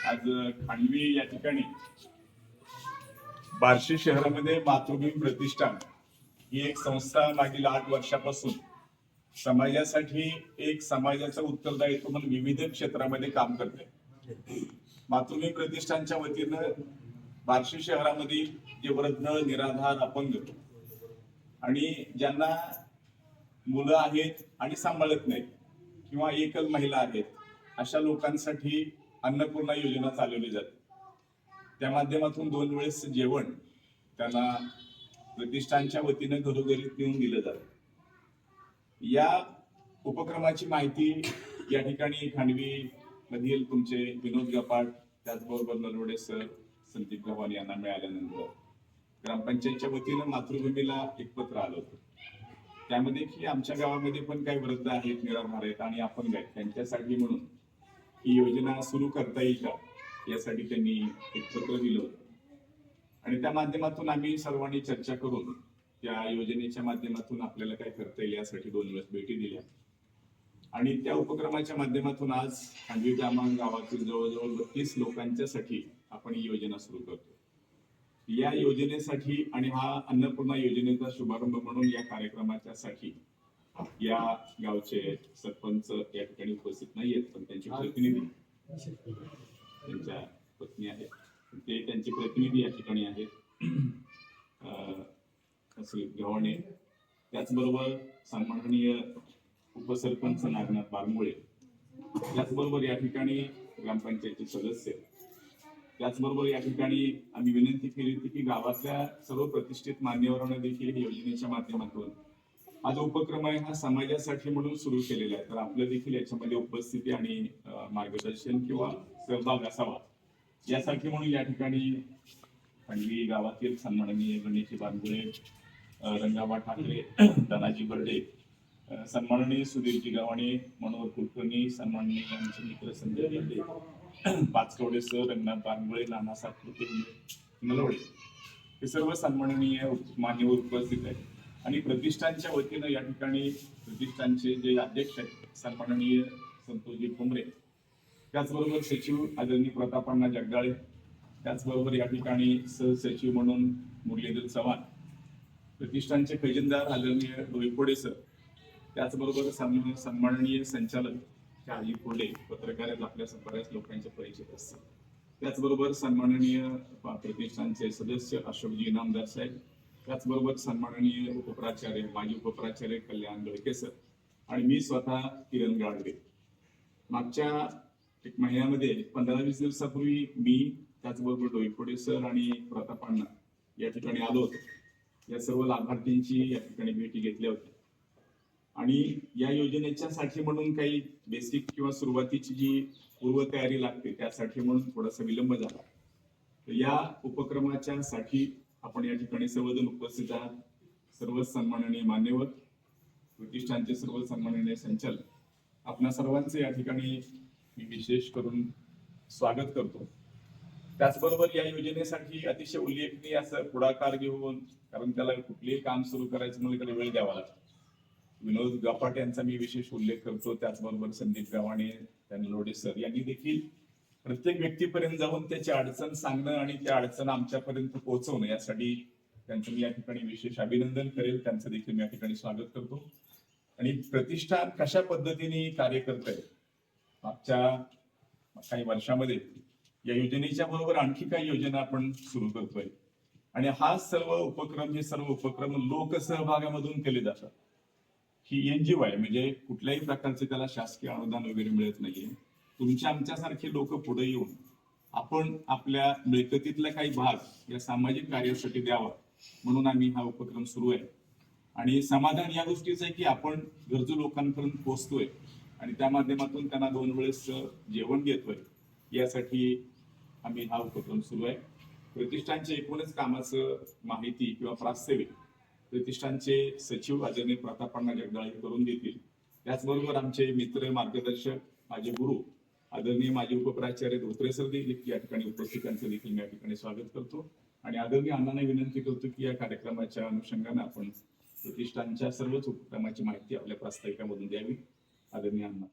आज खांडवी या ठिकाणी बार्शी शहरामध्ये मातृभूमी प्रतिष्ठान ही एक संस्था मागील 8 वर्षापासून समाजासाठी एक समाजाचं उत्तरदायित्व म्हणून विविध क्षेत्रामध्ये काम करते। मातृभूमी प्रतिष्ठानच्या वतीनं बार्शी शहरामध्ये जे वृद्ध, निराधार, अपंग आणि ज्यांना मुलं आहेत आणि सांभाळत नाहीत किंवा एकल महिला आहेत अशा लोकांसाठी अन्नपूर्णा योजना चालवली जाते। त्या माध्यमातून 2 वेळेस जेवण त्यांना प्रतिष्ठानच्या वतीने घरोघरी नेऊन दिलं जातं। या उपक्रमाची माहिती या ठिकाणी खांडवी मधील तुमचे विनोद गपाट, त्याचबरोबर नलवडे सर, संदीप गव्हाण यांना मिळाल्यानंतर ग्रामपंचायतच्या वतीनं मातृभूमीला एक पत्र आलं होतं। त्यामध्ये की आमच्या गावामध्ये पण काही वृद्ध आहेत, निराधार आहेत आणि अपंग आहेत, त्यांच्यासाठी म्हणून ही योजना सुरू करता येईल का यासाठी त्यांनी एक पत्र दिलं होतं। आणि त्या माध्यमातून आम्ही सर्वांनी चर्चा करून त्या योजनेच्या माध्यमातून आपल्याला काय करता येईल यासाठी 2 वेळेस भेटी दिल्या आणि त्या उपक्रमाच्या माध्यमातून आज खांडवी गावातील जवळजवळ 32 लोकांच्यासाठी आपण ही योजना सुरू करतो। या योजनेसाठी आणि हा अन्नपूर्णा योजनेचा शुभारंभ म्हणून या कार्यक्रमाच्या साठी या गावचे सरपंच या ठिकाणी उपस्थित नाहीयेत, पण त्यांचे प्रतिनिधी, त्यांच्या पत्नी आहेत, ते त्यांचे प्रतिनिधी या ठिकाणी आहेत, गव्हाणे, त्याचबरोबर सन्माननीय उपसरपंच नागनाथ बारमुळे, त्याचबरोबर या ठिकाणी ग्रामपंचायतचे सदस्य, त्याचबरोबर या ठिकाणी आम्ही विनंती केली होती की गावातल्या सर्व प्रतिष्ठित मान्यवरांना देखील योजनेच्या माध्यमातून हा जो उपक्रम आहे हा समाजासाठी म्हणून सुरू केलेला आहे, तर आपलं देखील याच्यामध्ये उपस्थिती आणि मार्गदर्शन किंवा सहभाग असावा यासाठी म्हणून या ठिकाणी खांडवी गावातील सन्माननीय गणेश बांगुळे, रंगाबा ठाकरे, धनाजी बर्डे, सन्माननीय सुधीरजी गव्हाणे, मनोहर कुलकर्णी, सन्माननीय आमचे मित्र संजय बर्डे, पाचकवडे सर, रंगनाथ बांगुळे, नानासाहेब नलवडे, हे सर्व सन्माननीय मान्यवर उपस्थित आहेत। आणि प्रतिष्ठानच्या वतीनं या ठिकाणी प्रतिष्ठानचे जे अध्यक्ष आहेत सन्माननीय संतोषजी कुमरे, त्याचबरोबर सचिव आदरणीय प्रतापअण्णा जगदाळे, त्याचबरोबर या ठिकाणी सहसचिव म्हणून मुरलीधर चव्हाण, प्रतिष्ठानचे खजिनदार आदरणीय डोईफोडे सर, त्याचबरोबर सन्माननीय संचालक शहाजी फुले, पत्रकार आहेत, आपल्या बऱ्याच लोकांचे परिचित असतात, त्याचबरोबर सन्माननीय प्रतिष्ठानचे सदस्य अशोकजी इनामदार साहेब, त्याचबरोबर सन्माननीय उपप्राचार्य, माजी उपप्राचार्य कल्याण गळके सर आणि मी स्वतः किरण गाडवे। मागच्या 1 महिन्यामध्ये 15-20 दिवसापूर्वी मी, त्याचबरोबर डोईफोडे सर आणि प्रतापअण्णा या ठिकाणी आलो होतो। या सर्व लाभार्थींची या ठिकाणी भेटी घेतल्या होत्या आणि या योजनेच्या साठी म्हणून काही बेसिक किंवा सुरुवातीची जी पूर्वतयारी लागते त्यासाठी म्हणून थोडासा विलंब झाला। या उपक्रमाच्या साठी आपण या ठिकाणी सर्वजण उपस्थित आहात, सर्व सन्माननीय मान्यवर, प्रतिष्ठानचे सर्व सन्माननीय संचालक, आपणा सर्वांचे या ठिकाणी मी विशेष करून स्वागत करतो। त्याचबरोबर या योजनेसाठी अतिशय उल्लेखनीय असं पुढाकार घेऊन, कारण त्याला कुठलेही काम सुरू करायचं म्हणजे त्याला वेळ द्यावा लागतो, विनोद गपाट यांचा मी विशेष उल्लेख करतो, त्याचबरोबर संदीप गव्हाणे, नलवडे सर यांनी देखील प्रत्येक व्यक्तीपर्यंत जाऊन त्याची अडचण सांगणं आणि त्या अडचण आमच्यापर्यंत पोहोचवणं यासाठी त्यांचं मी या ठिकाणी विशेष अभिनंदन करेल, त्यांचं देखील मी या ठिकाणी स्वागत करतो। आणि प्रतिष्ठान कशा पद्धतीने कार्य करत आहे मागच्या काही वर्षामध्ये या योजनेच्या बरोबर आणखी काही योजना आपण सुरू करतोय आणि हा सर्व उपक्रम लोकसहभागामधून केले जातात। ही एनजीओ आहे, म्हणजे कुठल्याही प्रकारचे त्याला शासकीय अनुदान वगैरे मिळत नाहीये। तुमच्या आमच्यासारखे लोक पुढे येऊन आपण आपल्या मिळकतीतला काही भाग या सामाजिक कार्यासाठी द्यावा म्हणून आम्ही हा उपक्रम सुरू आहे। आणि समाधान या गोष्टीचं आहे की आपण गरजू लोकांपर्यंत पोहोचतोय आणि त्या माध्यमातून त्यांना 2 वेळेस जेवण देतोय, यासाठी आम्ही हा उपक्रम सुरू आहे। प्रतिष्ठानच्या एकूणच कामाचं माहिती किंवा प्रास्ताविक प्रतिष्ठानचे सचिव आदरणीय प्रतापअण्णा जगदाळे करून देतील, त्याचबरोबर आमचे मित्र, मार्गदर्शक, माझे गुरु आदरणीय माजी उपप्राचार्य धोत्रे सर देखील या ठिकाणी उपस्थितांचं देखील मी या ठिकाणी स्वागत करतो आणि आदरणीय अण्णांना विनंती करतो की या कार्यक्रमाच्या अनुषंगाने आपण प्रतिष्ठानच्या सर्वच उपक्रमाची माहिती आपल्या प्रास्ताविकामधून द्यावी। आदरणीय अण्णा।